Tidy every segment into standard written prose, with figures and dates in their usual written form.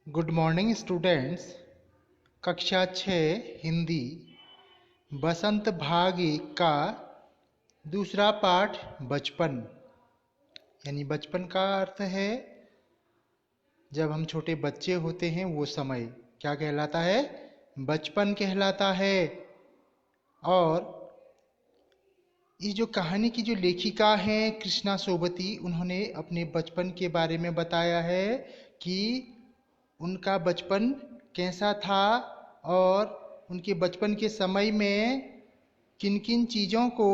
Good morning students. कक्षा 6 हिंदी बसंत भाग 1 का दूसरा पाठ बचपन। यानी बचपन का अर्थ है जब हम छोटे बच्चे होते हैं वो समय क्या कहलाता है? बचपन कहलाता है। और इस जो कहानी की जो लेखिका हैं कृष्णा सोबती, उन्होंने अपने बचपन के बारे में बताया है कि उनका बचपन कैसा था और उनके बचपन के समय में किन किन चीज़ों को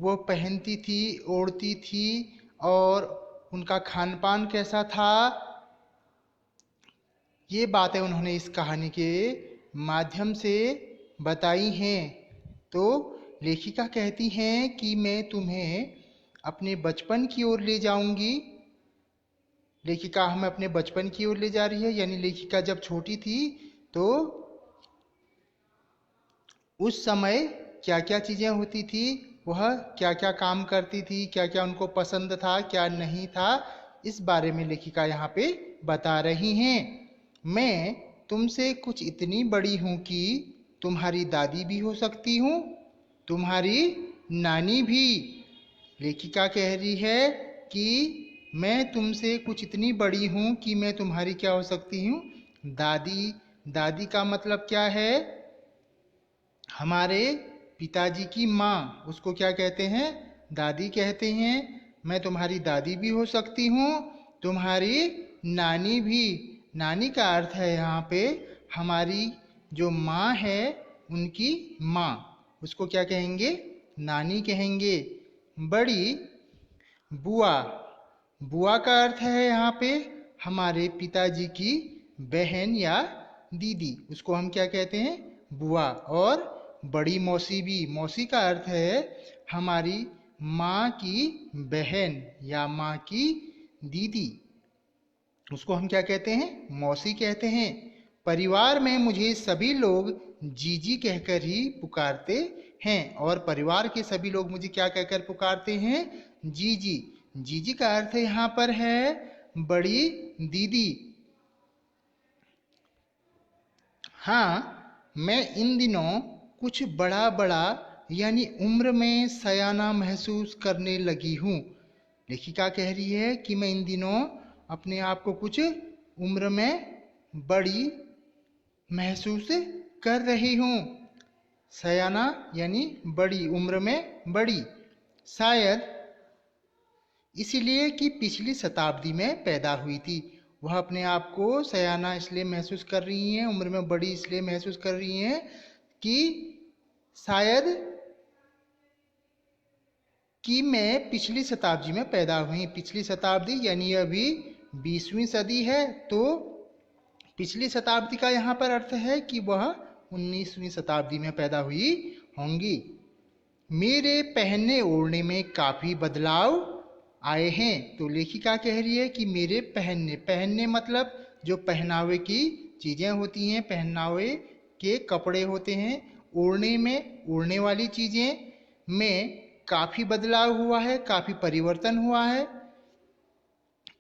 वो पहनती थी, ओढ़ती थी, और उनका खान पान कैसा था। ये बातें उन्होंने इस कहानी के माध्यम से बताई हैं। तो लेखिका कहती हैं कि मैं तुम्हें अपने बचपन की ओर ले जाऊंगी। लेखिका हमें अपने बचपन की ओर ले जा रही है। यानी लेखिका जब छोटी थी तो उस समय क्या क्या चीज़ें होती थी, वह क्या क्या काम करती थी, क्या क्या उनको पसंद था, क्या नहीं था, इस बारे में लेखिका यहाँ पे बता रही हैं। मैं तुमसे कुछ इतनी बड़ी हूँ कि तुम्हारी दादी भी हो सकती हूँ, तुम्हारी नानी भी। लेखिका कह रही है कि मैं तुमसे कुछ इतनी बड़ी हूँ कि मैं तुम्हारी क्या हो सकती हूँ? दादी। दादी का मतलब क्या है? हमारे पिताजी की माँ, उसको क्या कहते हैं? दादी कहते हैं। मैं तुम्हारी दादी भी हो सकती हूँ, तुम्हारी नानी भी। नानी का अर्थ है यहाँ पे हमारी जो माँ है उनकी माँ, उसको क्या कहेंगे? नानी कहेंगे। बड़ी बुआ। बुआ का अर्थ है यहाँ पे हमारे पिताजी की बहन या दीदी, उसको हम क्या कहते हैं? बुआ। और बड़ी मौसी भी। मौसी का अर्थ है हमारी माँ की बहन या माँ की दीदी, उसको हम क्या कहते हैं? मौसी कहते हैं। परिवार में मुझे सभी लोग जीजी कहकर ही पुकारते हैं। और परिवार के सभी लोग मुझे क्या कहकर पुकारते हैं? जीजी। जीजी का अर्थ यहाँ पर है बड़ी दीदी। हाँ, मैं इन दिनों कुछ बड़ा बड़ा यानी उम्र में सयाना महसूस करने लगी हूँ। लेखिका कह रही है कि मैं इन दिनों अपने आप को कुछ उम्र में बड़ी महसूस कर रही हूँ। सयाना यानी बड़ी, उम्र में बड़ी। शायद इसीलिए कि पिछली शताब्दी में पैदा हुई थी। वह अपने आप को सयाना इसलिए महसूस कर रही हैं, उम्र में बड़ी इसलिए महसूस कर रही हैं कि शायद कि मैं पिछली शताब्दी में पैदा हुई। पिछली शताब्दी यानी अभी 20वीं सदी है, तो पिछली शताब्दी का यहाँ पर अर्थ है कि वह 19वीं शताब्दी में पैदा हुई होंगी। मेरे पहनने ओढ़ने में काफी बदलाव आए हैं। तो लेखिका कह रही है कि मेरे पहनने, पहनने मतलब जो पहनावे की चीजें होती हैं, पहनावे के कपड़े होते हैं। ओढ़ने में, ओढ़ने वाली चीजें में काफी बदलाव हुआ है, काफी परिवर्तन हुआ है।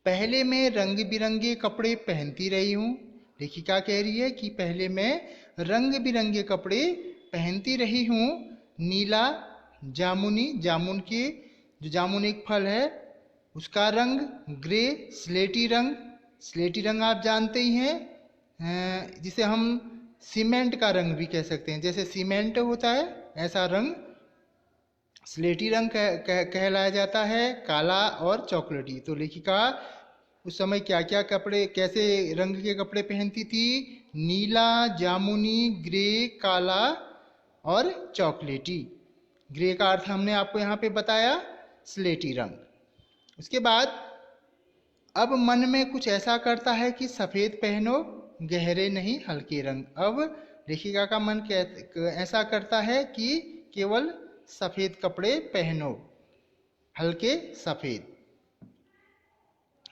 पहले मैं रंग बिरंगे कपड़े पहनती रही हूँ। लेखिका कह रही है कि पहले मैं रंग बिरंगे कपड़े पहनती रही हूँ। नीला, जामुनी, जामुन के जो जामुन एक फल है उसका रंग, ग्रे, स्लेटी रंग। स्लेटी रंग आप जानते ही हैं, जिसे हम सीमेंट का रंग भी कह सकते हैं। जैसे सीमेंट होता है ऐसा रंग स्लेटी रंग कहलाया जाता है। काला और चॉकलेटी। तो लेखिका उस समय क्या क्या कपड़े, कैसे रंग के कपड़े पहनती थी? नीला, जामुनी, ग्रे, काला और चॉकलेटी। ग्रे का अर्थ हमने आपको यहाँ पे बताया, स्लेटी रंग। उसके बाद अब मन में कुछ ऐसा करता है कि सफेद पहनो, गहरे नहीं हल्के रंग। अब लेखिका का मन ऐसा करता है कि केवल सफेद कपड़े पहनो, हल्के सफेद।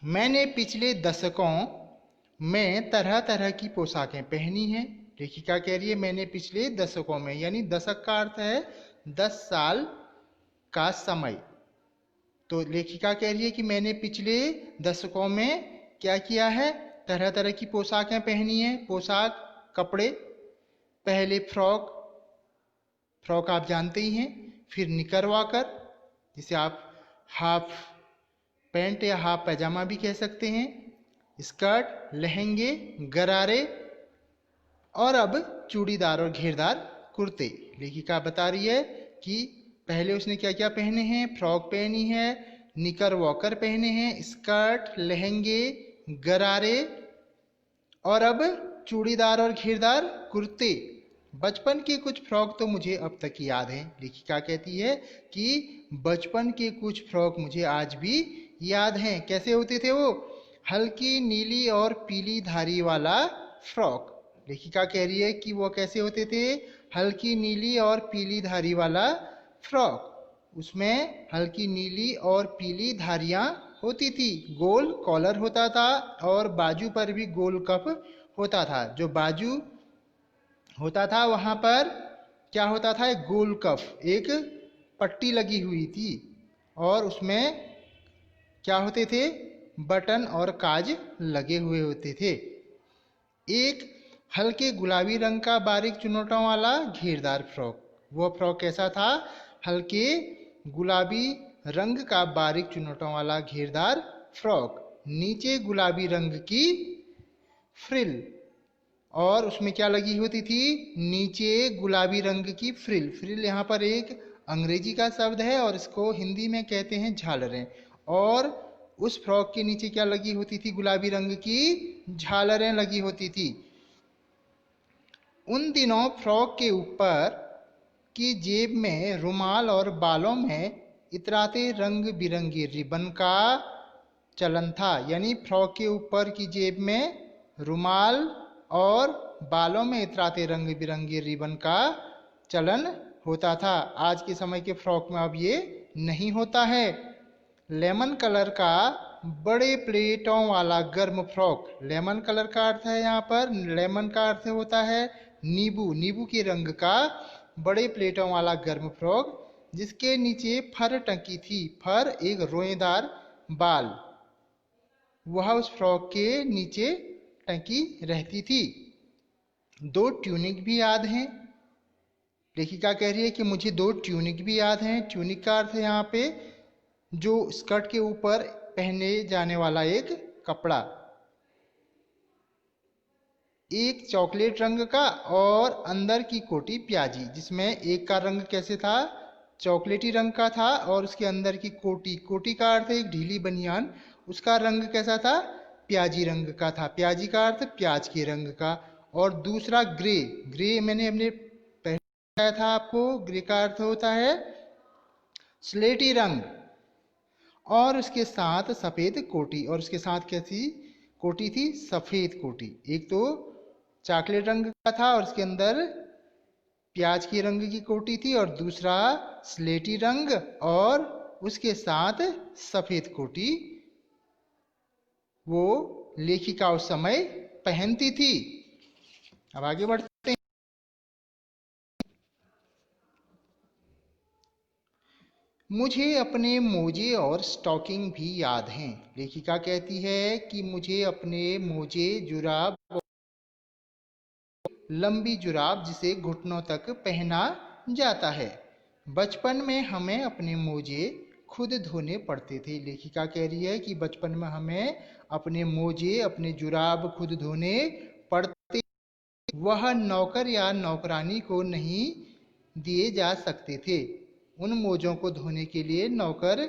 मैंने पिछले दशकों में तरह तरह की पोशाकें पहनी हैं। लेखिका कह रही है मैंने पिछले दशकों में, यानी दशक का अर्थ है 10 साल का समय। तो लेखिका कह रही है कि मैंने पिछले दशकों में क्या किया है? तरह तरह की पोशाकें पहनी हैं। पोशाक, कपड़े, पहले फ्रॉक, फ्रॉक आप जानते ही हैं, फिर निकरवाकर जिसे आप हाफ पैंट या हाफ पैजामा भी कह सकते हैं, स्कर्ट, लहंगे, गरारे और अब चूड़ीदार और घेरदार कुर्ते। लेखिका बता रही है कि पहले उसने क्या क्या पहने हैं। फ्रॉक पहनी है, निकर वॉकर पहने हैं, स्कर्ट, लहंगे, गरारे और अब चूड़ीदार और घेरदार कुर्ते। बचपन के कुछ फ्रॉक तो मुझे अब तक याद हैं। लेखिका कहती है कि बचपन के कुछ फ्रॉक मुझे आज भी याद हैं। कैसे होते थे वो? हल्की नीली और पीली धारी वाला फ्रॉक। लेखिका कह रही है कि वो कैसे होते थे? हल्की नीली और पीली धारी वाला फ्रॉक। उसमें हल्की नीली और पीली धारियां होती थी, गोल कॉलर होता था और बाजू पर भी गोल कप होता था। जो बाजू होता था वहां पर क्या होता था? एक गोल कफ, एक पट्टी लगी हुई थी और उसमें क्या होते थे? बटन और काज लगे हुए होते थे। एक हल्के गुलाबी रंग का बारीक चुनौटों वाला घेरदार फ्रॉक। वो फ्रॉक कैसा था? हल्के गुलाबी रंग का बारीक चुनौटों वाला घेरदार फ्रॉक, नीचे गुलाबी रंग की फ्रिल और उसमें क्या लगी होती थी? नीचे गुलाबी रंग की फ्रिल। फ्रिल यहाँ पर एक अंग्रेजी का शब्द है और इसको हिंदी में कहते हैं झालरें। और उस फ्रॉक के नीचे क्या लगी होती थी? गुलाबी रंग की झालरें लगी होती थी। उन दिनों फ्रॉक के ऊपर की जेब में रुमाल और बालों में इतराते रंग बिरंगे रिबन का चलन था। यानी फ्रॉक के ऊपर की जेब में रुमाल और बालों में इतराते रंग बिरंगे रिबन का चलन होता था। आज के समय के फ्रॉक में अब ये नहीं होता है। लेमन कलर का बड़े प्लेटों वाला गर्म फ्रॉक। लेमन कलर का अर्थ है यहाँ पर, लेमन का अर्थ होता है नींबू, नींबू के रंग का बड़े प्लेटों वाला गर्म फ्रॉक जिसके नीचे फर टंकी थी। फर एक रोएदार बाल, वह उस फ्रॉक के नीचे टंकी रहती थी। दो ट्यूनिक भी याद हैं। लेखिका कह रही है कि मुझे दो ट्यूनिक भी याद हैं। ट्यूनिक का अर्थ है यहाँ पे जो स्कर्ट के ऊपर पहने जाने वाला एक कपड़ा, एक चॉकलेट रंग का और अंदर की कोटी प्याजी, जिसमें एक का रंग कैसे था? चॉकलेटी रंग का था और उसके अंदर की कोटी, कोटी का अर्थ है एक ढीली बनियान, उसका रंग कैसा था? प्याजी रंग का था। प्याजी का अर्थ प्याज के रंग का। और दूसरा ग्रे, ग्रे मैंने अपने पहले बताया था आपको, ग्रे का अर्थ होता है स्लेटी रंग और उसके साथ सफेद कोटी। और उसके साथ कैसी कोटी थी? सफेद कोटी। एक तो चॉकलेट रंग का था और उसके अंदर प्याज के रंग की कोटी थी और दूसरा स्लेटी रंग और उसके साथ सफेद कोटी वो लेखिका उस समय पहनती थी। अब आगे बढ़ते हैं। मुझे अपने मोजे और स्टॉकिंग भी याद हैं। लेखिका कहती है कि मुझे अपने मोजे, जुराब, लंबी जुराब जिसे घुटनों तक पहना जाता है, बचपन में हमें अपने मोजे खुद धोने पड़ते थे। लेखिका कह रही है कि बचपन में हमें अपने मोजे, अपने जुराब खुद धोने पड़ते। वह नौकर या नौकरानी को नहीं दिए जा सकते थे। उन मोजों को धोने के लिए नौकर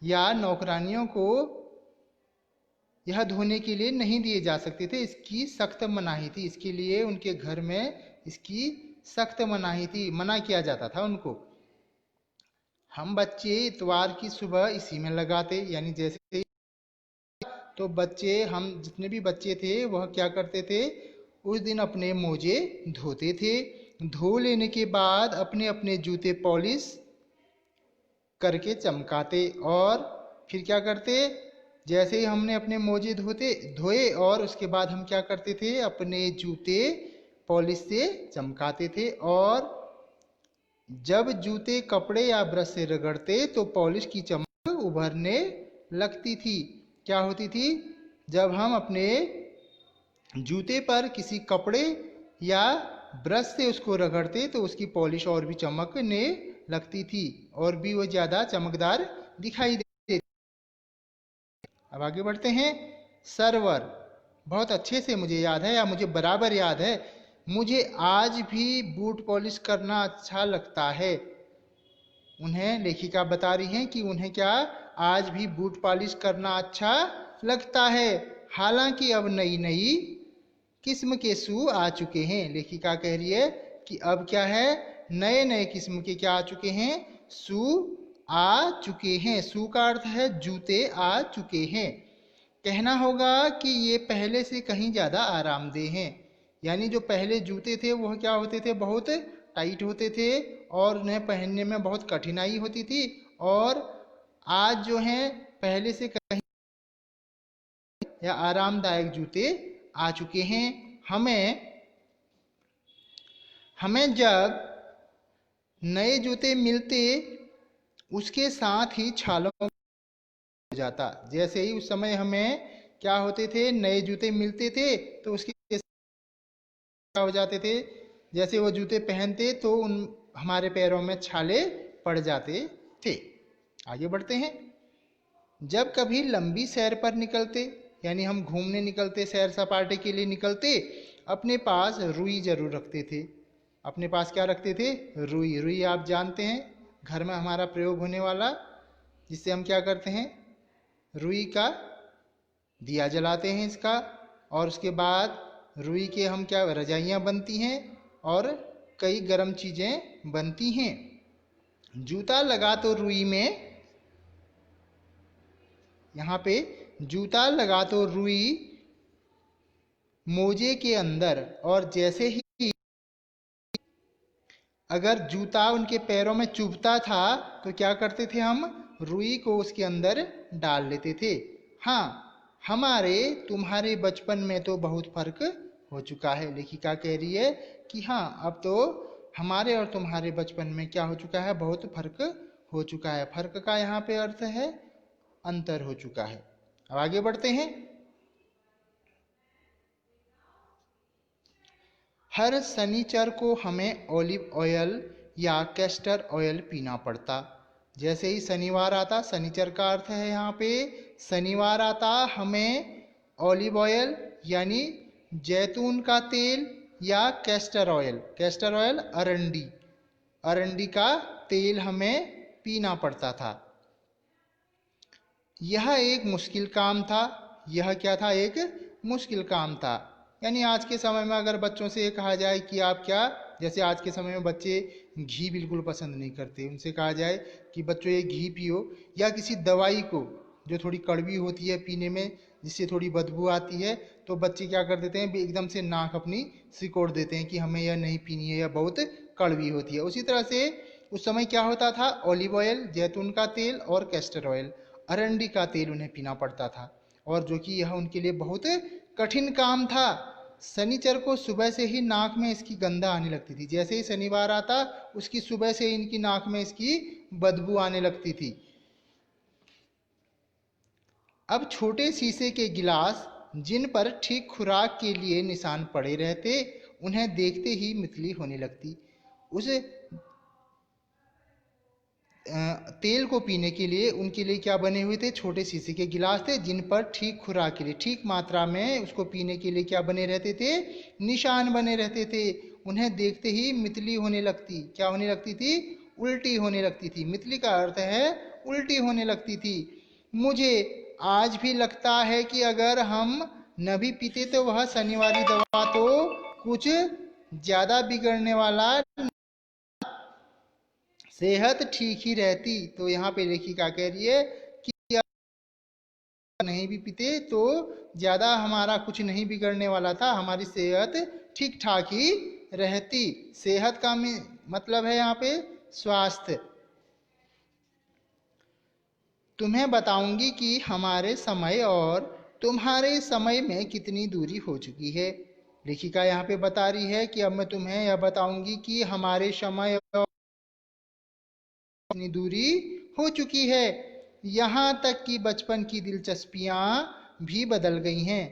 या नौकरानियों को यह धोने के लिए नहीं दिए जा सकते थे। इसकी सख्त मनाही थी। इसके लिए उनके घर में इसकी सख्त मनाही थी, मना किया जाता था उनको। हम बच्चे इतवार की सुबह इसी में लगाते, यानी जैसे तो बच्चे, हम जितने भी बच्चे थे वह क्या करते थे? उस दिन अपने मोजे धोते थे। धो लेने के बाद अपने अपने जूते पॉलिश करके चमकाते और फिर क्या करते? जैसे ही हमने अपने मोजे धोए और उसके बाद हम क्या करते थे? अपने जूते पॉलिश से चमकाते थे और जब जूते कपड़े या ब्रश से रगड़ते तो पॉलिश की चमक उभरने लगती थी। क्या होती थी? जब हम अपने जूते पर किसी कपड़े या ब्रश से उसको रगड़ते तो उसकी पॉलिश और भी चमकने लगती थी और भी वो ज्यादा चमकदार दिखाई देती। अब आगे बढ़ते हैं। सर्वर, बहुत अच्छे से मुझे याद है या मुझे बराबर याद है, मुझे आज भी बूट पॉलिश करना अच्छा लगता है। उन्हें लेखिका बता रही हैं कि उन्हें क्या आज भी बूट पॉलिश करना अच्छा लगता है। हालांकि अब नई नई किस्म के शू आ चुके हैं। लेखिका कह रही है कि अब क्या है, नए नए किस्म के क्या आ चुके हैं, शू आ चुके हैं। शू का अर्थ है जूते आ चुके हैं। कहना होगा कि ये पहले से कहीं ज्यादा आरामदेह हैं। यानी जो पहले जूते थे वह क्या होते थे, बहुत टाइट होते थे और उन्हें पहनने में बहुत कठिनाई होती थी। और आज जो है पहले से कहीं या आरामदायक जूते आ चुके हैं। हमें जब नए जूते मिलते उसके साथ ही छालों हो जाता। जैसे ही उस समय हमें क्या होते थे, नए जूते मिलते थे तो उसके क्या हो जाते थे, जैसे वो जूते पहनते तो उन हमारे पैरों में छाले पड़ जाते थे। आगे बढ़ते हैं। जब कभी लंबी सैर पर निकलते, यानी हम घूमने निकलते, सैर सपाटे के लिए निकलते, अपने पास रुई जरूर रखते थे। अपने पास क्या रखते थे, रुई। रुई आप जानते हैं, घर में हमारा प्रयोग होने वाला, जिससे हम क्या करते हैं, रुई का दिया जलाते हैं इसका, और उसके बाद रुई के हम क्या रजाइयाँ बनती हैं और कई गर्म चीज़ें बनती हैं। जूता लगा तो रुई में, यहाँ पे जूता लगा तो रुई मोजे के अंदर, और जैसे ही अगर जूता उनके पैरों में चुभता था तो क्या करते थे, हम रुई को उसके अंदर डाल लेते थे। हाँ, हमारे तुम्हारे बचपन में तो बहुत फर्क हो चुका है। लेखिका कह रही है कि हाँ, अब तो हमारे और तुम्हारे बचपन में क्या हो चुका है, बहुत फर्क हो चुका है। फर्क का यहाँ पे अर्थ है अंतर हो चुका है। अब आगे बढ़ते हैं। हर शनिचर को हमें ऑलिव ऑयल या कैस्टर ऑयल पीना पड़ता। जैसे ही शनिवार आता, शनिचर का अर्थ है यहाँ पे शनिवार आता, हमें ऑलिव ऑयल यानी जैतून का तेल या कैस्टर ऑयल, कैस्टर ऑयल अरंडी, अरंडी का तेल हमें पीना पड़ता था। यह एक मुश्किल काम था। यह क्या था, एक मुश्किल काम था। यानी आज के समय में अगर बच्चों से ये कहा जाए कि आप क्या, जैसे आज के समय में बच्चे घी बिल्कुल पसंद नहीं करते, उनसे कहा जाए कि बच्चों ये घी पियो, या किसी दवाई को जो थोड़ी कड़वी होती है पीने में, जिससे थोड़ी बदबू आती है, तो बच्चे क्या कर देते हैं, एकदम से नाक अपनी सिकोड़ देते हैं कि हमें यह नहीं पीनी है, यह बहुत कड़वी होती है। उसी तरह से उस समय क्या होता था, ऑलिव ऑयल, जैतून का तेल और कैस्टर ऑयल, अरंडी का तेल उन्हें पीना पड़ता था, और जो कि यह उनके लिए बहुत कठिन काम था। शनिचर को सुबह से ही नाक में इसकी गंध आने लगती थी। जैसे ही शनिवार आता, उसकी सुबह से इनकी नाक में इसकी बदबू आने लगती थी। अब छोटे शीशे के गिलास जिन पर ठीक खुराक के लिए निशान पड़े रहते, उन्हें देखते ही मितली होने लगती। उस तेल को पीने के लिए उनके लिए क्या बने हुए थे, छोटे शीशे के गिलास थे, जिन पर ठीक खुराक के लिए, ठीक मात्रा में उसको पीने के लिए क्या बने रहते थे, निशान बने रहते थे। उन्हें देखते ही मितली होने लगती। क्या होने लगती थी, उल्टी होने लगती थी। मितली का अर्थ है उल्टी होने लगती थी। मुझे आज भी लगता है कि अगर हम न भी पीते तो वह शनिवारी दवा तो कुछ ज्यादा बिगड़ने वाला, सेहत ठीक ही रहती। तो यहाँ पे लेखिका कह रही है कि नहीं भी पीते तो ज्यादा हमारा कुछ नहीं बिगड़ने वाला था, हमारी सेहत ठीक ठाक ही रहती। सेहत का मतलब है यहाँ पे स्वास्थ्य। तुम्हें बताऊंगी कि हमारे समय और तुम्हारे समय में कितनी दूरी हो चुकी है। लेखिका यहाँ पे बता रही है कि अब मैं तुम्हें यह बताऊंगी कि हमारे समय और कितनी दूरी हो चुकी है। यहाँ तक कि बचपन की दिलचस्पियां भी बदल गई हैं।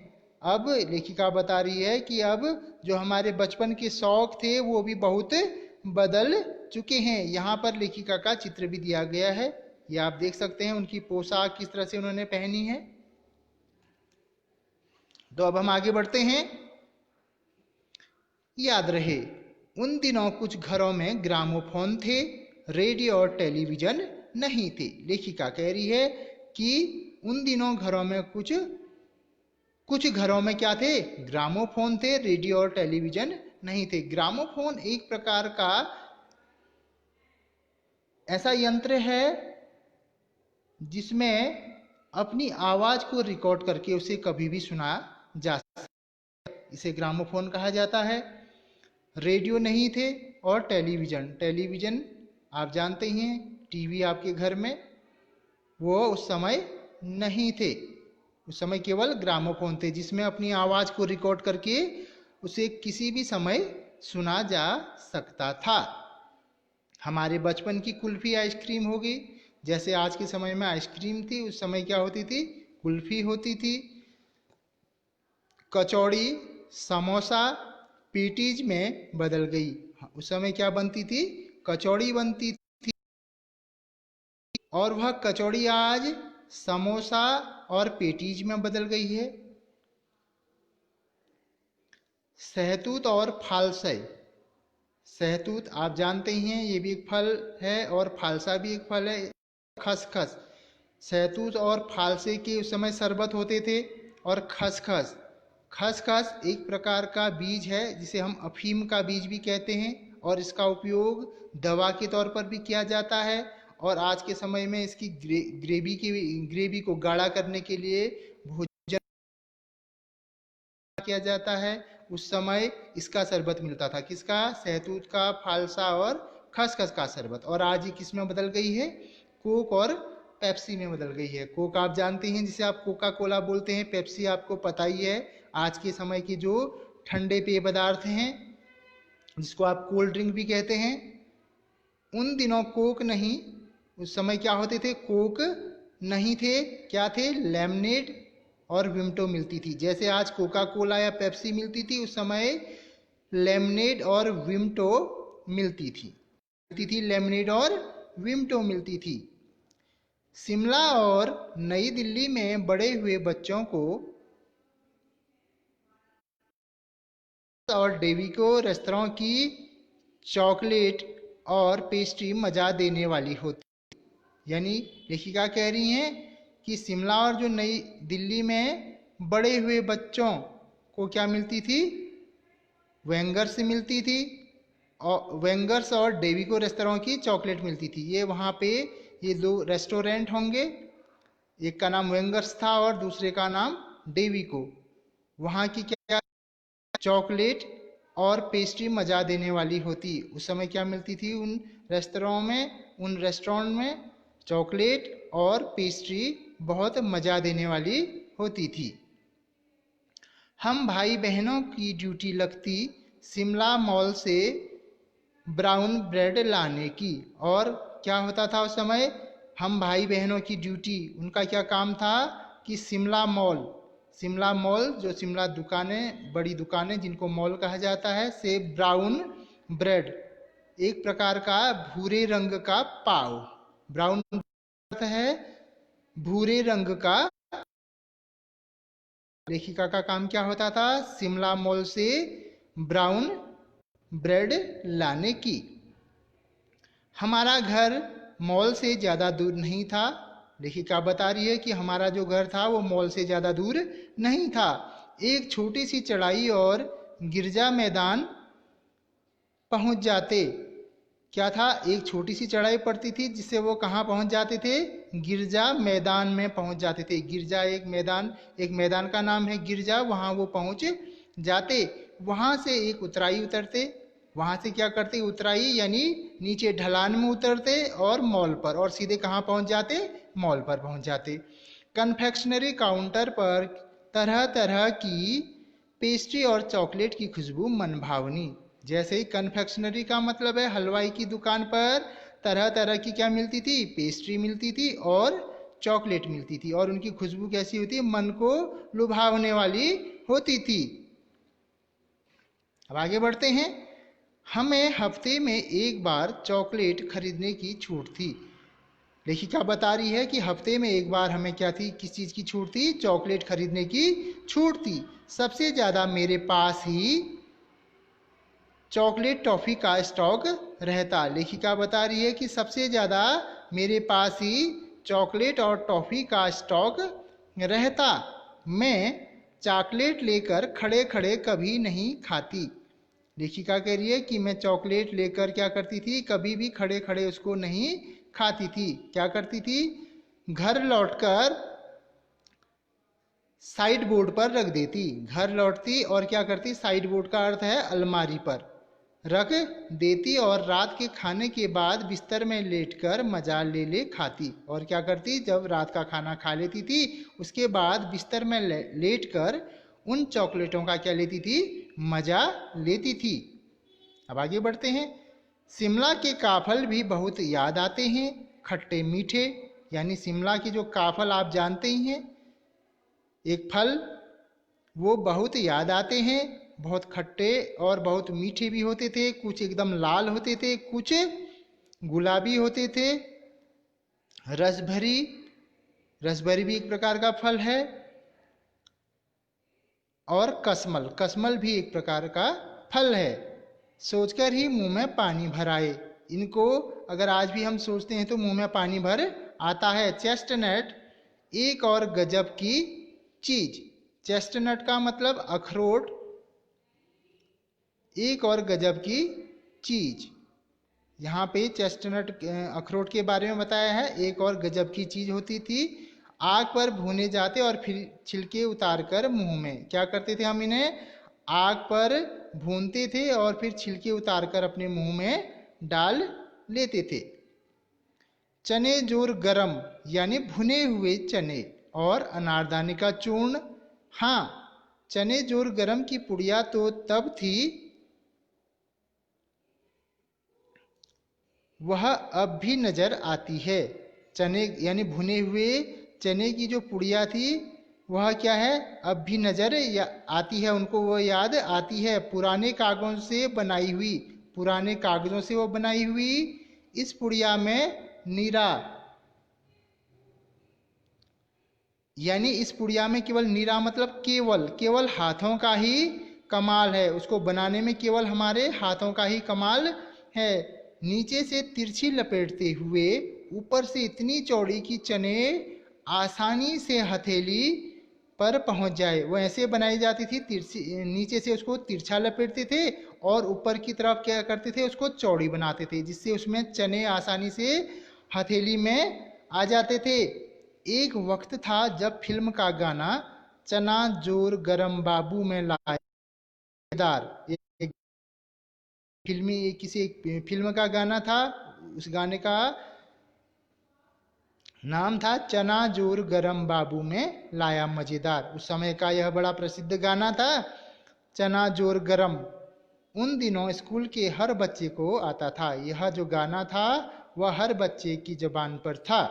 अब लेखिका बता रही है कि अब जो हमारे बचपन के शौक थे वो भी बहुत बदल चुके हैं। यहाँ पर लेखिका का चित्र भी दिया गया है, ये आप देख सकते हैं उनकी पोशाक किस तरह से उन्होंने पहनी है। तो अब हम आगे बढ़ते हैं। याद रहे, उन दिनों कुछ घरों में ग्रामोफोन थे, रेडियो और टेलीविजन नहीं थे। लेखिका कह रही है कि उन दिनों घरों में कुछ घरों में क्या थे, ग्रामोफोन थे, रेडियो और टेलीविजन नहीं थे। ग्रामोफोन एक प्रकार का ऐसा यंत्र है जिसमें अपनी आवाज को रिकॉर्ड करके उसे कभी भी सुना जा सकता है, इसे ग्रामोफोन कहा जाता है। रेडियो नहीं थे और टेलीविजन आप जानते ही हैं, टीवी आपके घर में, वो उस समय नहीं थे। उस समय केवल ग्रामोफोन थे जिसमें अपनी आवाज को रिकॉर्ड करके उसे किसी भी समय सुना जा सकता था। हमारे बचपन की कुल्फी आइसक्रीम हो गई, जैसे आज के समय में आइसक्रीम थी, उस समय क्या होती थी, कुल्फी होती थी। कचौड़ी, समोसा पेटीज में बदल गई। उस समय क्या बनती थी, कचौड़ी बनती थी, और वह कचौड़ी आज समोसा और पेटीज में बदल गई है। सहतूत और फालसे, सहतूत आप जानते ही हैं, ये भी एक फल है और फालसा भी एक फल है। खसखस, सहतूत और फालसे के उस समय शरबत होते थे। और खसखस, खसखस एक प्रकार का बीज है जिसे हम अफीम का बीज भी कहते हैं, और इसका उपयोग दवा के तौर पर भी किया जाता है। और आज के समय में इसकी ग्रेवी को गाढ़ा करने के लिए भोजन किया जाता है। उस समय इसका शरबत मिलता था, किसका, सहतूत का, फालसा और खसखस का शरबत। और आज ये किस में बदल गई है, कोक और पेप्सी में बदल गई है। कोक आप जानते हैं जिसे आप कोका कोला बोलते हैं, पेप्सी आपको पता ही है, आज के समय के जो ठंडे पेय पदार्थ हैं जिसको आप कोल्ड ड्रिंक भी कहते हैं। उन दिनों कोक नहीं, उस समय क्या होते थे, कोक नहीं थे, क्या थे, लेमनेड और विम्टो मिलती थी। जैसे आज कोका कोला या पेप्सी मिलती थी, उस समय लेमनेड और विम्टो मिलती थी, लेमनेड और विम्टो मिलती थी। शिमला और नई दिल्ली में बड़े हुए बच्चों को और डेविको रेस्तरां की चॉकलेट और पेस्ट्री मजा देने वाली होती। यानी लेखिका कह रही हैं कि शिमला और जो नई दिल्ली में बड़े हुए बच्चों को क्या मिलती थी, वेंगर्स मिलती थी, और वेंगर्स और डेविको रेस्तरां की चॉकलेट मिलती थी। ये वहाँ पे ये दो रेस्टोरेंट होंगे, एक का नाम वेंगर्स था और दूसरे का नाम डेविको। वहाँ की क्या चॉकलेट और पेस्ट्री मजा देने वाली होती। उस समय क्या मिलती थी उन रेस्टोरेंट में चॉकलेट और पेस्ट्री बहुत मजा देने वाली होती थी। हम भाई बहनों की ड्यूटी लगती शिमला मॉल से ब्राउन ब्रेड लाने की। और क्या होता था उस समय, हम भाई बहनों की ड्यूटी, उनका क्या काम था कि शिमला मॉल जो शिमला दुकानें, बड़ी दुकानें जिनको मॉल कहा जाता है, से ब्राउन ब्रेड, एक प्रकार का भूरे रंग का पाव, ब्राउन अर्थ है भूरे रंग का। लेखिका का काम क्या होता था, शिमला मॉल से ब्राउन ब्रेड लाने की। हमारा घर मॉल से ज़्यादा दूर नहीं था। लेखिका बता रही है कि हमारा जो घर था वो मॉल से ज़्यादा दूर नहीं था। एक छोटी सी चढ़ाई और गिरजा मैदान पहुंच जाते। क्या था, एक छोटी सी चढ़ाई पड़ती थी जिससे वो कहाँ पहुंच जाते थे, गिरजा मैदान में पहुंच जाते थे। गिरजा एक मैदान का नाम है गिरजा, वहाँ वो पहुंच जाते। वहाँ से एक उतराई उतरते, वहाँ से क्या करते, उतराई यानी नीचे ढलान में उतरते और मॉल पर, और सीधे कहाँ पहुंच जाते, मॉल पर पहुंच जाते। कन्फेक्शनरी काउंटर पर तरह तरह की पेस्ट्री और चॉकलेट की खुशबू मनभावनी। जैसे ही कन्फेक्शनरी का मतलब है हलवाई की दुकान पर तरह तरह की क्या मिलती थी, पेस्ट्री मिलती थी और चॉकलेट मिलती थी, और उनकी खुशबू कैसी होती, मन को लुभावने वाली होती थी। अब आगे बढ़ते हैं। हमें हफ्ते में एक बार चॉकलेट खरीदने की छूट थी। लेखिका बता रही है कि हफ्ते में एक बार हमें क्या थी, किस चीज की छूट थी? चॉकलेट खरीदने की छूट थी। सबसे ज्यादा मेरे पास ही चॉकलेट टॉफी का स्टॉक रहता। लेखिका बता रही है कि सबसे ज्यादा मेरे पास ही चॉकलेट और टॉफी का स्टॉक रहता। मैं चॉकलेट लेकर खड़े खड़े कभी नहीं खाती। लेखिका कह रही है कि मैं चॉकलेट लेकर क्या करती थी, कभी भी खड़े खड़े उसको नहीं खाती थी। क्या करती थी? घर लौटकर साइड बोर्ड पर रख देती। घर लौटती और क्या करती? साइड बोर्ड का अर्थ है अलमारी पर रख देती और रात के खाने के बाद बिस्तर में लेटकर मजा ले ले खाती। और क्या करती? जब रात का खाना खा लेती थी उसके बाद बिस्तर में लेटकर उन चॉकलेटों का क्या लेती थी? मजा लेती थी। अब आगे बढ़ते हैं। शिमला के काफल भी बहुत याद आते हैं, खट्टे मीठे। यानी शिमला के जो काफल आप जानते ही हैं, एक फल, वो बहुत याद आते हैं। बहुत खट्टे और बहुत मीठे भी होते थे। कुछ एकदम लाल होते थे, कुछ गुलाबी होते थे। रसभरी, रसभरी भी एक प्रकार का फल है। और कसमल, कसमल भी एक प्रकार का फल है। सोचकर ही मुंह में पानी भर आए। इनको अगर आज भी हम सोचते हैं तो मुंह में पानी भर आता है। चेस्टनट एक और गजब की चीज। चेस्टनट का मतलब अखरोट, एक और गजब की चीज। यहाँ पे चेस्टनट अखरोट के बारे में बताया है। एक और गजब की चीज होती थी। आग पर भूने जाते और फिर छिलके उतार कर मुंह में क्या करते थे? हम इन्हें आग पर भूनते थे और फिर छिलके उतार कर अपने मुंह में डाल लेते थे। चने जोर गरम, यानी भुने हुए चने और अनारदाने का चूर्ण। हाँ, चने जोर गरम की पुड़िया तो तब थी, वह अब भी नजर आती है। चने यानी भुने हुए चने की जो पुड़िया थी वह क्या है? अब भी नजर आती है। उनको वो याद आती है। पुराने कागजों से बनाई हुई, पुराने कागजों से वो बनाई हुई इस पुड़िया में नीरा, यानी इस पुड़िया में केवल नीरा मतलब केवल, केवल हाथों का ही कमाल है। उसको बनाने में केवल हमारे हाथों का ही कमाल है। नीचे से तिरछी लपेटते हुए ऊपर से इतनी चौड़ी कि चने आसानी से हथेली पर पहुंच जाए। वो ऐसे बनाई जाती थी, तिरछी, नीचे से उसको तिरछा लपेटते थे और ऊपर की तरफ क्या करते थे? उसको चौड़ी बनाते थे जिससे उसमें चने आसानी से हथेली में आ जाते थे। एक वक्त था जब फिल्म का गाना चना जोर गरम बाबू में लाएदार, एक फिल्मी, किसी एक फिल्म का गाना था। उस गाने का नाम था चना जोर गरम बाबू में लाया मजेदार। उस समय का यह बड़ा प्रसिद्ध गाना था, चना जोर गरम। उन दिनों स्कूल के हर बच्चे को आता था। यह जो गाना था वह हर बच्चे की जबान पर था।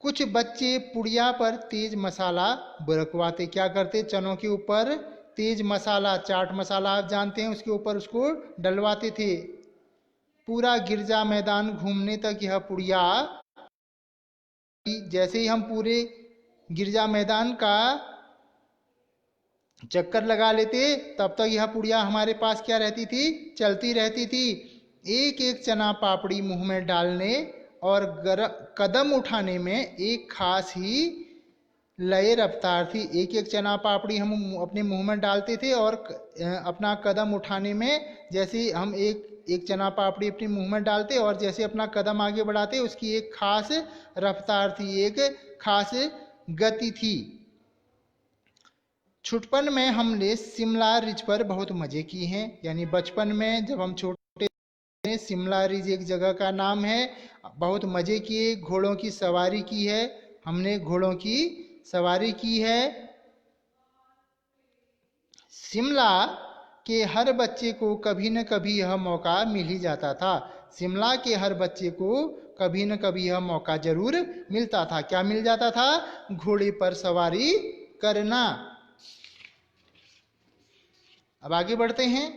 कुछ बच्चे पुड़िया पर तेज मसाला बुरकवाते। क्या करते? चनों के ऊपर तेज मसाला, चाट मसाला आप जानते हैं, उसके ऊपर उसको डलवाते थे। पूरा गिरजा मैदान घूमने तक यह पुड़िया, जैसे ही हम पूरे गिरजा मैदान का चक्कर लगा लेते तब तक यह पुड़िया हमारे पास क्या रहती थी? चलती रहती थी। एक एक चना पापड़ी मुंह में डालने और कदम उठाने में एक खास ही लय रफ्तार थी। एक एक चना पापड़ी हम अपने मुंह में डालते थे और अपना कदम उठाने में, जैसे हम एक चना पापड़ी अपने मुंह में डालते और जैसे अपना कदम आगे बढ़ाते, उसकी एक खास रफ्तार थी, एक खास गति थी। छुटपन में हमने शिमला रिज पर बहुत मजे किए हैं। यानी बचपन में जब हम छोटे थे, शिमला रिज एक जगह का नाम है, बहुत मजे किए। घोड़ों की सवारी की है, हमने घोड़ों की सवारी की है। शिमला के हर बच्चे को कभी न कभी यह मौका मिल ही जाता था। शिमला के हर बच्चे को कभी न कभी यह मौका जरूर मिलता था। क्या मिल जाता था? घोड़े पर सवारी करना। अब आगे बढ़ते हैं।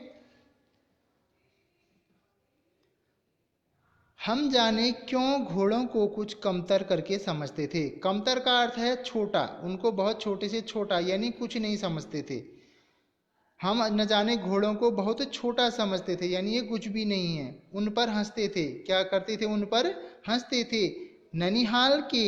हम जाने क्यों घोड़ों को कुछ कमतर करके समझते थे। कमतर का अर्थ है छोटा, उनको बहुत छोटे से छोटा यानी कुछ नहीं समझते थे। हम न जाने घोड़ों को बहुत छोटा समझते थे यानी ये कुछ भी नहीं है। उन पर हंसते थे। क्या करते थे? उन पर हंसते थे। ननिहाल के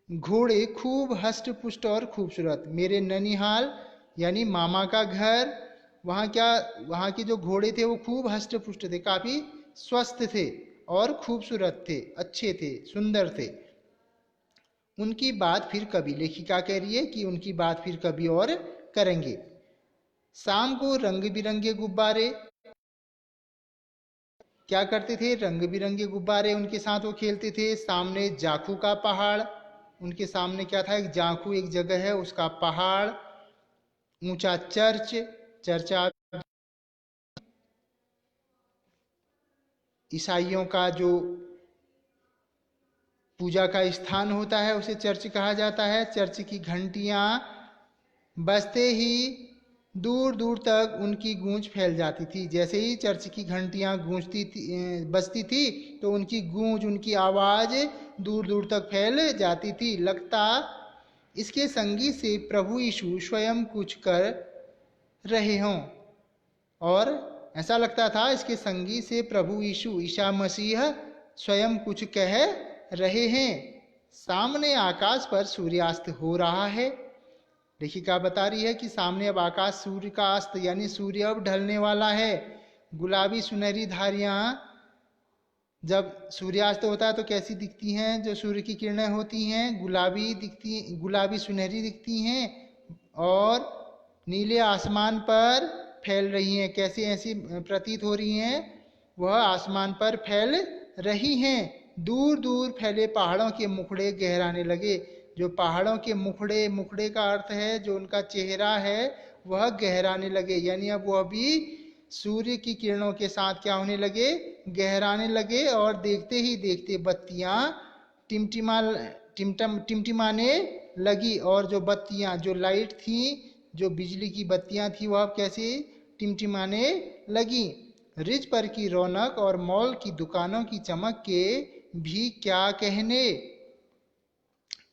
घोड़े खूब हष्ट पुष्ट और खूबसूरत। मेरे ननिहाल यानी मामा का घर, वहाँ के जो घोड़े थे वो खूब हष्ट पुष्ट थे, काफी स्वस्थ थे और खूबसूरत थे, अच्छे थे, सुंदर थे। उनकी बात फिर कभी, लेखिका कह रही है कि उनकी बात फिर कभी और करेंगे। शाम को रंग बिरंगे गुब्बारे, क्या करते थे? रंग बिरंगे गुब्बारे उनके साथ वो खेलते थे। सामने जाखू का पहाड़, उनके सामने क्या था? एक जाखू एक जगह है, उसका पहाड़, ऊंचा चर्च, चर्चा ईसाइयों का जो पूजा का स्थान होता है उसे चर्च कहा जाता है। चर्च की घंटियां बजते ही दूर दूर तक उनकी गूंज फैल जाती थी। जैसे ही चर्च की घंटियां गूंजती थी, बजती थी, तो उनकी गूंज, उनकी आवाज दूर दूर तक फैल जाती थी। लगता इसके संगीत से प्रभु यीशु स्वयं कुछ कर रहे हों, और ऐसा लगता था इसके संगीत से प्रभु यीशु, ईसा मसीह स्वयं कुछ कह रहे हैं। सामने आकाश पर सूर्यास्त हो रहा है। लेखिका बता रही है कि सामने अब आकाश सूर्य का अस्त यानी सूर्य अब ढलने वाला है। गुलाबी सुनहरी धारियां जब सूर्यास्त होता है तो कैसी दिखती हैं? जो सूर्य की किरणें होती हैं गुलाबी दिखती, गुलाबी सुनहरी दिखती हैं और नीले आसमान पर फैल रही हैं। कैसे ऐसी प्रतीत हो रही हैं? वह आसमान पर फैल रही हैं। दूर दूर फैले पहाड़ों के मुखड़े गहराने लगे। जो पहाड़ों के मुखड़े, मुखड़े का अर्थ है जो उनका चेहरा है, वह गहराने लगे यानी अब वह भी सूर्य की किरणों के साथ क्या होने लगे? गहराने लगे। और देखते ही देखते बत्तियां टिमटिमाने लगी। और जो बत्तियां, जो लाइट थी, जो बिजली की बत्तियां थी, वह कैसे टिमटिमाने लगी। रिज पर की रौनक और मॉल की दुकानों की चमक के भी क्या कहने।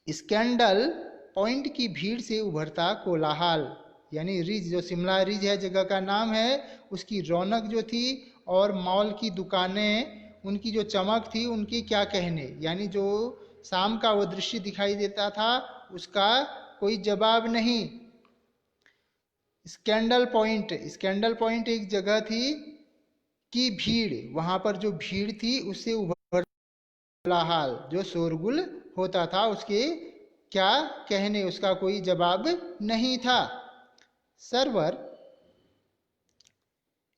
स्कैंडल पॉइंट की भीड़ से उभरता कोलाहल यानी रिज, जो शिमला रिज है जगह का नाम है, उसकी रौनक जो थी और मॉल की दुकानें, उनकी जो चमक थी, उनकी क्या कहने। यानी जो शाम का वो दृश्य दिखाई देता था उसका कोई जवाब नहीं। स्कैंडल पॉइंट एक जगह थी कि भीड़, वहां पर जो भीड़ थी उससे उभर कोलाहल, जो शोरगुल होता था, उसके क्या कहने, उसका कोई जवाब नहीं था। सर्वर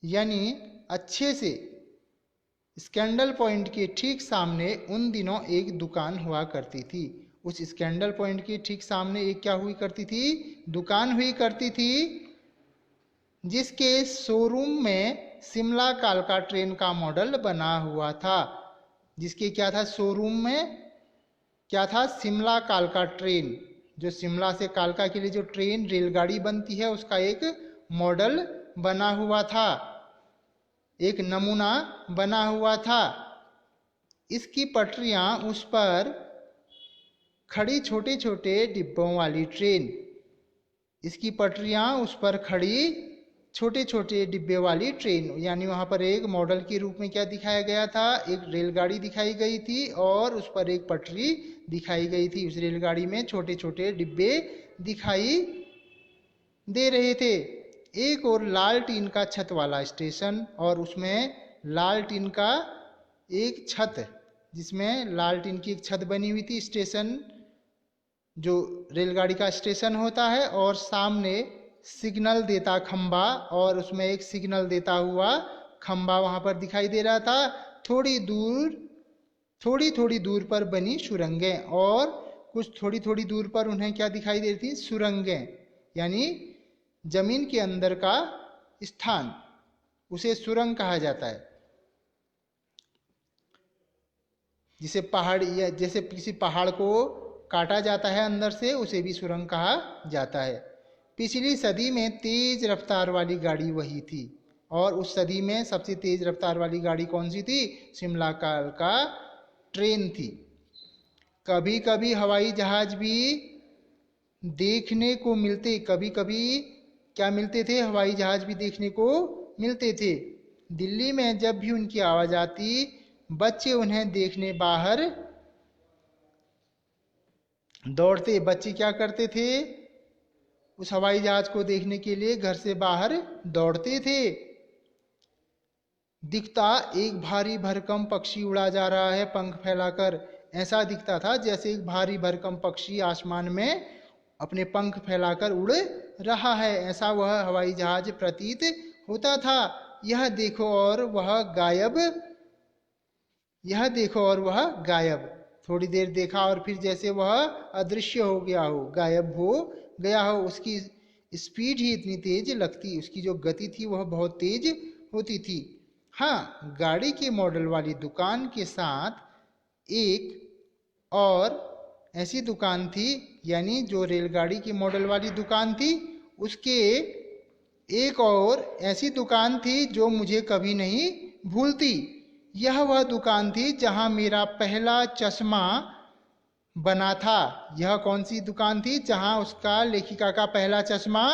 यानी अच्छे से स्कैंडल पॉइंट के ठीक सामने उन दिनों एक दुकान हुआ करती थी। उस स्कैंडल पॉइंट के ठीक सामने एक क्या हुई करती थी? दुकान हुई करती थी, जिसके शोरूम में शिमला कालका ट्रेन का मॉडल बना हुआ था। जिसके क्या था? शोरूम में क्या था? शिमला कालका ट्रेन, जो शिमला से कालका के लिए जो ट्रेन रेलगाड़ी बनती है उसका एक मॉडल बना हुआ था, एक नमूना बना हुआ था। इसकी पटरियां, उस पर खड़ी छोटे छोटे डिब्बों वाली ट्रेन, इसकी पटरियां, उस पर खड़ी छोटे छोटे डिब्बे वाली ट्रेन, यानी वहां पर एक मॉडल के रूप में क्या दिखाया गया था? एक रेलगाड़ी दिखाई गई थी और उस पर एक पटरी दिखाई गई थी। उस रेलगाड़ी में छोटे छोटे डिब्बे दिखाई दे रहे थे। एक और लाल टीन का छत वाला स्टेशन, और उसमें लाल टीन का एक छत, जिसमें लाल टीन की एक छत बनी हुई थी। स्टेशन, जो रेलगाड़ी का स्टेशन होता है, और सामने सिग्नल देता खंबा, और उसमें एक सिग्नल देता हुआ खंबा वहां पर दिखाई दे रहा था। थोड़ी थोड़ी दूर पर बनी सुरंगें, और कुछ थोड़ी थोड़ी दूर पर उन्हें क्या दिखाई दे रही थी? सुरंगें, यानी जमीन के अंदर का स्थान, उसे सुरंग कहा जाता है। जिसे पहाड़, या जैसे किसी पहाड़ को काटा जाता है अंदर से, उसे भी सुरंग कहा जाता है। पिछली सदी में तेज रफ्तार वाली गाड़ी वही थी, और उस सदी में सबसे तेज रफ्तार वाली गाड़ी कौन सी थी? शिमला काल का ट्रेन थी। कभी कभी हवाई जहाज भी देखने को मिलते, कभी कभी क्या मिलते थे? हवाई जहाज भी देखने को मिलते थे। दिल्ली में जब भी उनकी आवाज आती, बच्चे उन्हें देखने बाहर दौड़ते। बच्चे क्या करते थे? उस हवाई जहाज को देखने के लिए घर से बाहर दौड़ते थे। दिखता एक भारी भरकम पक्षी उड़ा जा रहा है पंख फैलाकर। ऐसा दिखता था जैसे एक भारी भरकम पक्षी आसमान में अपने पंख फैलाकर उड़ रहा है, ऐसा वह हवाई जहाज प्रतीत होता था। यह देखो और वह गायब, यह देखो और वह गायब। थोड़ी देर देखा और फिर जैसे वह अदृश्य हो गया हो, गायब हो गया हो। उसकी स्पीड ही इतनी तेज लगती, उसकी जो गति थी वह बहुत तेज होती थी। हाँ, गाड़ी के मॉडल वाली दुकान के साथ एक और ऐसी दुकान थी, यानी जो रेलगाड़ी की मॉडल वाली दुकान थी, उसके एक और ऐसी दुकान थी जो मुझे कभी नहीं भूलती। यह वह दुकान थी जहां मेरा पहला चश्मा बना था। यह कौन सी दुकान थी? जहां उसका, लेखिका का पहला चश्मा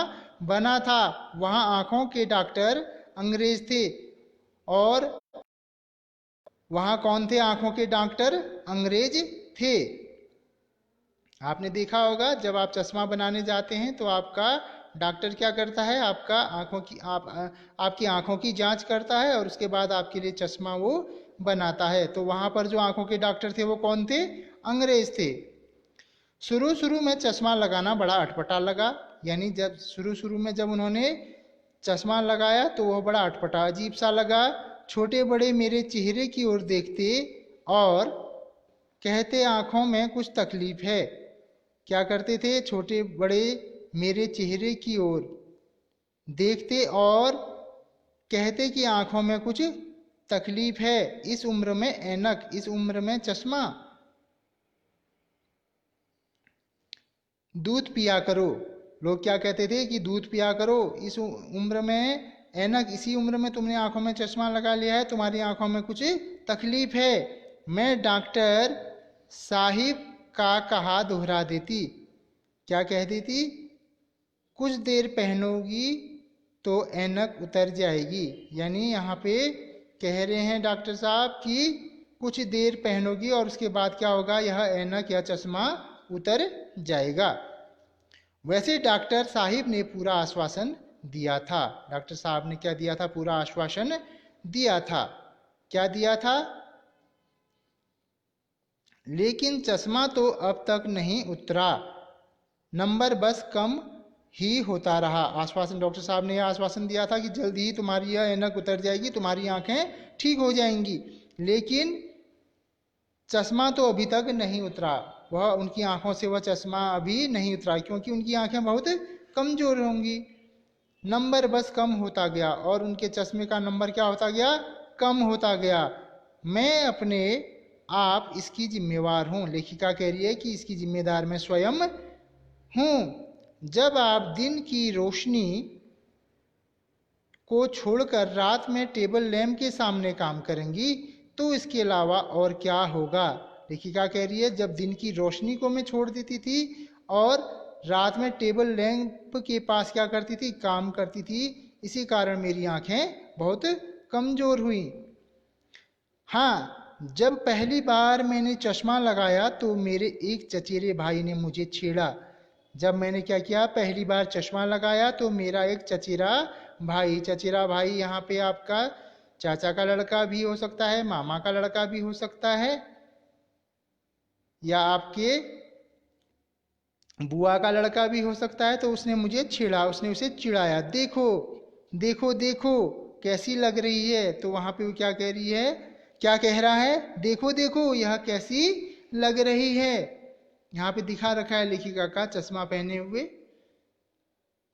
बना था। वहां आंखों के डॉक्टर अंग्रेज थे। और वहां कौन थे आंखों के डॉक्टर? अंग्रेज थे। आपने देखा होगा जब आप चश्मा बनाने जाते हैं तो आपका डॉक्टर क्या करता है? आपका आंखों की आपकी आंखों की जांच करता है और उसके बाद आपके लिए चश्मा वो बनाता है। तो वहां पर जो आंखों के डॉक्टर थे वो कौन थे? अंग्रेज थे। शुरू शुरू में चश्मा लगाना बड़ा अटपटा लगा, यानी जब शुरू शुरू में जब उन्होंने चश्मा लगाया तो वह बड़ा अटपटा अजीब सा लगा। छोटे बड़े मेरे चेहरे की ओर देखते और कहते आंखों में कुछ तकलीफ है। क्या करते थे? छोटे बड़े मेरे चेहरे की ओर देखते और कहते कि आंखों में कुछ तकलीफ है। इस उम्र में ऐनक, इस उम्र में चश्मा। दूध पिया करो। लोग क्या कहते थे कि दूध पिया करो, इस उम्र में ऐनक, इसी उम्र में तुमने आंखों में चश्मा लगा लिया है, तुम्हारी आंखों में कुछ तकलीफ है। मैं डॉक्टर साहिब का कहा दोहरा देती। क्या कह देती? कुछ देर पहनोगी तो ऐनक उतर जाएगी। यानी यहाँ पे कह रहे हैं डॉक्टर साहब कि कुछ देर पहनोगी और उसके बाद क्या होगा? यह ऐनक या चश्मा उतर जाएगा। वैसे डॉक्टर साहिब ने पूरा आश्वासन दिया था। डॉक्टर साहब ने क्या दिया था? पूरा आश्वासन दिया था। क्या दिया था? लेकिन चश्मा तो अब तक नहीं उतरा, नंबर बस कम ही होता रहा। आश्वासन, डॉक्टर साहब ने यह आश्वासन दिया था कि जल्दी ही तुम्हारी यह ऐनक उतर जाएगी, तुम्हारी आंखें ठीक हो जाएंगी। लेकिन चश्मा तो अभी तक नहीं उतरा। वह उनकी आंखों से वह चश्मा अभी नहीं उतरा, क्योंकि उनकी आंखें बहुत कमजोर होंगी। नंबर बस कम होता गया और उनके चश्मे का नंबर क्या होता गया? कम होता गया। मैं अपने आप इसकी जिम्मेवार हूं। लेखिका कह रही है कि इसकी जिम्मेदार मैं स्वयं हूं। जब आप दिन की रोशनी को छोड़कर रात में टेबल लैंप के सामने काम करेंगी तो इसके अलावा और क्या होगा? लेखिका कह रही है जब दिन की रोशनी को मैं छोड़ देती थी और रात में टेबल लैंप के पास क्या करती थी? काम करती थी, इसी कारण मेरी आंखें बहुत कमजोर हुई। हाँ, जब पहली बार मैंने चश्मा लगाया तो मेरे एक चचेरे भाई ने मुझे छेड़ा। जब मैंने क्या किया? पहली बार चश्मा लगाया तो मेरा एक चचेरा भाई, चचेरा भाई यहाँ पे आपका चाचा का लड़का भी हो सकता है, मामा का लड़का भी हो सकता है, या आपके बुआ का लड़का भी हो सकता है। तो उसने मुझे छेड़ा, उसने उसे चिढ़ाया, देखो देखो देखो कैसी लग रही है। तो वहां पे वो क्या कह रही है? क्या कह रहा है? देखो देखो यह कैसी लग रही है। यहाँ पे दिखा रखा है लेखिका का चश्मा पहने हुए।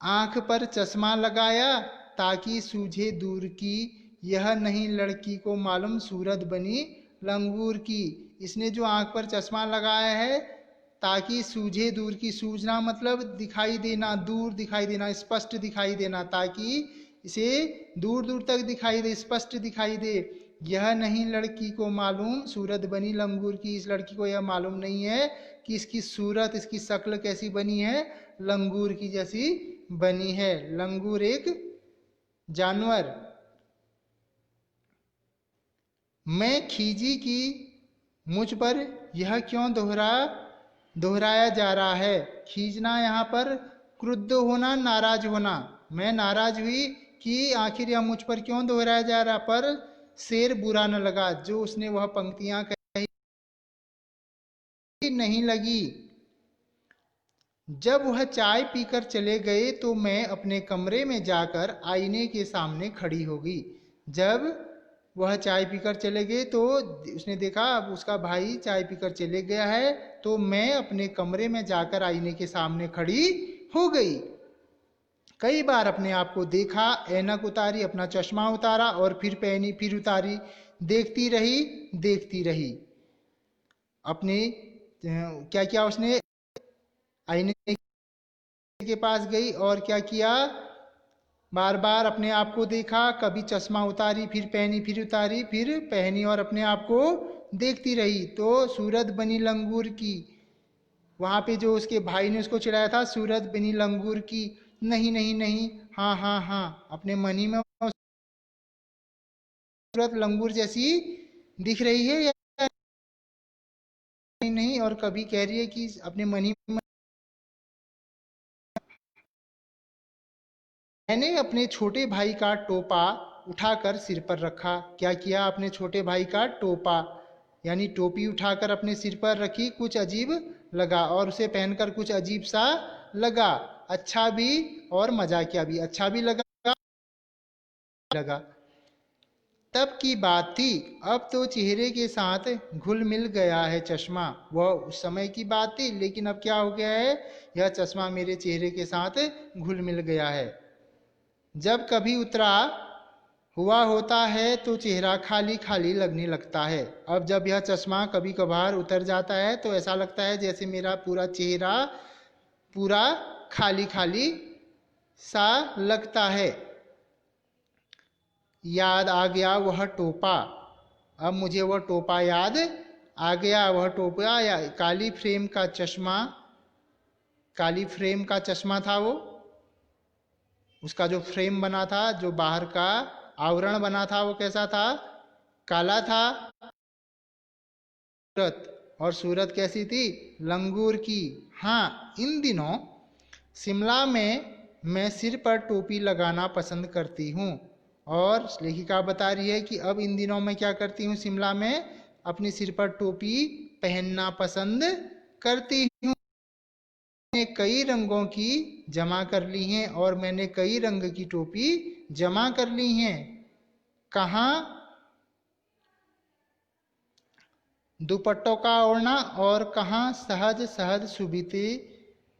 आंख पर चश्मा लगाया ताकि सूझे दूर की, यह नहीं लड़की को मालूम सूरत बनी लंगूर की। इसने जो आंख पर चश्मा लगाया है ताकि सूझे दूर की, सूझना मतलब दिखाई देना, दूर दिखाई देना, स्पष्ट दिखाई देना, ताकि इसे दूर दूर तक दिखाई दे, स्पष्ट दिखाई दे। यह नहीं लड़की को मालूम सूरत बनी लंगूर की, इस लड़की को यह मालूम नहीं है कि इसकी सूरत, इसकी शक्ल कैसी बनी है, लंगूर की जैसी बनी है। लंगूर एक जानवर। मैं खीजी की मुझ पर यह क्यों दोहराया जा रहा है। खींचना यहाँ पर क्रुद्ध होना, नाराज होना। मैं नाराज हुई कि आखिर यह मुझ पर क्यों दोहराया जा रहा, पर शेर बुरा न लगा। जो उसने वह पंक्तियां कही नहीं लगी। जब वह चाय पीकर चले गए तो मैं अपने कमरे में जाकर आईने के सामने खड़ी हो गई। जब वह चाय पीकर चले गए तो उसने देखा अब उसका भाई चाय पीकर चले गया है, तो मैं अपने कमरे में जाकर आईने के सामने खड़ी हो गई। कई बार अपने आप को देखा, ऐनक उतारी, अपना चश्मा उतारा और फिर पहनी, फिर उतारी, देखती रही अपने क्या किया उसने, आईने के पास गई और क्या किया, बार बार अपने आप को देखा, कभी चश्मा उतारी, फिर पहनी, फिर उतारी, फिर पहनी और अपने आप को देखती रही। तो सूरत बनी लंगूर की, वहां पे जो उसके भाई ने उसको चिढ़ाया था, सूरत बनी लंगूर की, नहीं नहीं नहीं, हाँ हाँ हाँ, अपने मन ही में सूरत लंगूर जैसी दिख रही है या नहीं, और कभी कह रही है कि अपने मन ही में मैंने अपने छोटे भाई का टोपा उठाकर सिर पर रखा। क्या किया, अपने छोटे भाई का टोपा यानी टोपी उठाकर अपने सिर पर रखी। कुछ अजीब लगा और उसे पहनकर कुछ अजीब सा लगा, अच्छा भी और मजाकिया भी। अच्छा भी लगा। तब की बात थी, अब तो चेहरे के साथ घुल मिल गया है चश्मा। वह उस समय की बात थी, लेकिन अब क्या हो गया है, यह चश्मा मेरे चेहरे के साथ घुल मिल गया है। जब कभी उतरा हुआ होता है तो चेहरा खाली खाली लगने लगता है। अब जब यह चश्मा कभी कभार उतर जाता है तो ऐसा लगता है जैसे मेरा पूरा चेहरा पूरा खाली खाली सा लगता है। याद आ गया वह टोपा, अब मुझे वह टोपा याद आ गया। वह टोपा या काली फ्रेम का चश्मा, काली फ्रेम का चश्मा था वो, उसका जो फ्रेम बना था, जो बाहर का आवरण बना था, वो कैसा था, काला था। सूरत, और सूरत कैसी थी, लंगूर की। हाँ, इन दिनों शिमला में मैं सिर पर टोपी लगाना पसंद करती हूँ। और लेखिका बता रही है कि अब इन दिनों मैं क्या करती हूँ, शिमला में अपने सिर पर टोपी पहनना पसंद करती हूँ। मैंने कई रंगों की जमा कर ली हैं, और मैंने कई रंग की टोपी जमा कर ली हैं। कहाँ, दुपट्टों का ओढ़ना, और कहाँ सहज सहज सुबीते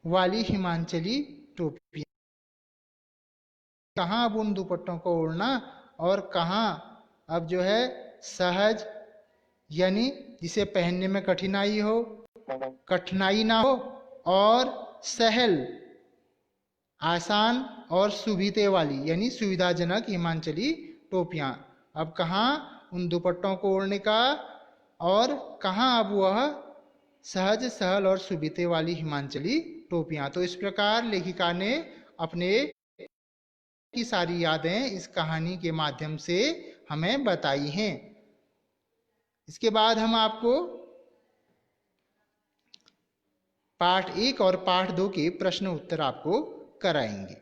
वाली हिमाचली टोपी। कहाँ अब उन दुपट्टों को ओढ़ना, और कहाँ अब जो है सहज, यानी जिसे पहनने में कठिनाई ना हो, और सहल, आसान और सुविधे वाली यानी सुविधाजनक हिमाचली टोपियां। अब कहाँ उन दुपट्टों को ओढ़ने का, और कहाँ अब वह सहज सहल और सुविधे वाली हिमाचली टोपियां। तो इस प्रकार लेखिका ने अपने की सारी यादें इस कहानी के माध्यम से हमें बताई हैं। इसके बाद हम आपको पाठ 1 और पाठ 2 के प्रश्न उत्तर आपको कराएंगे।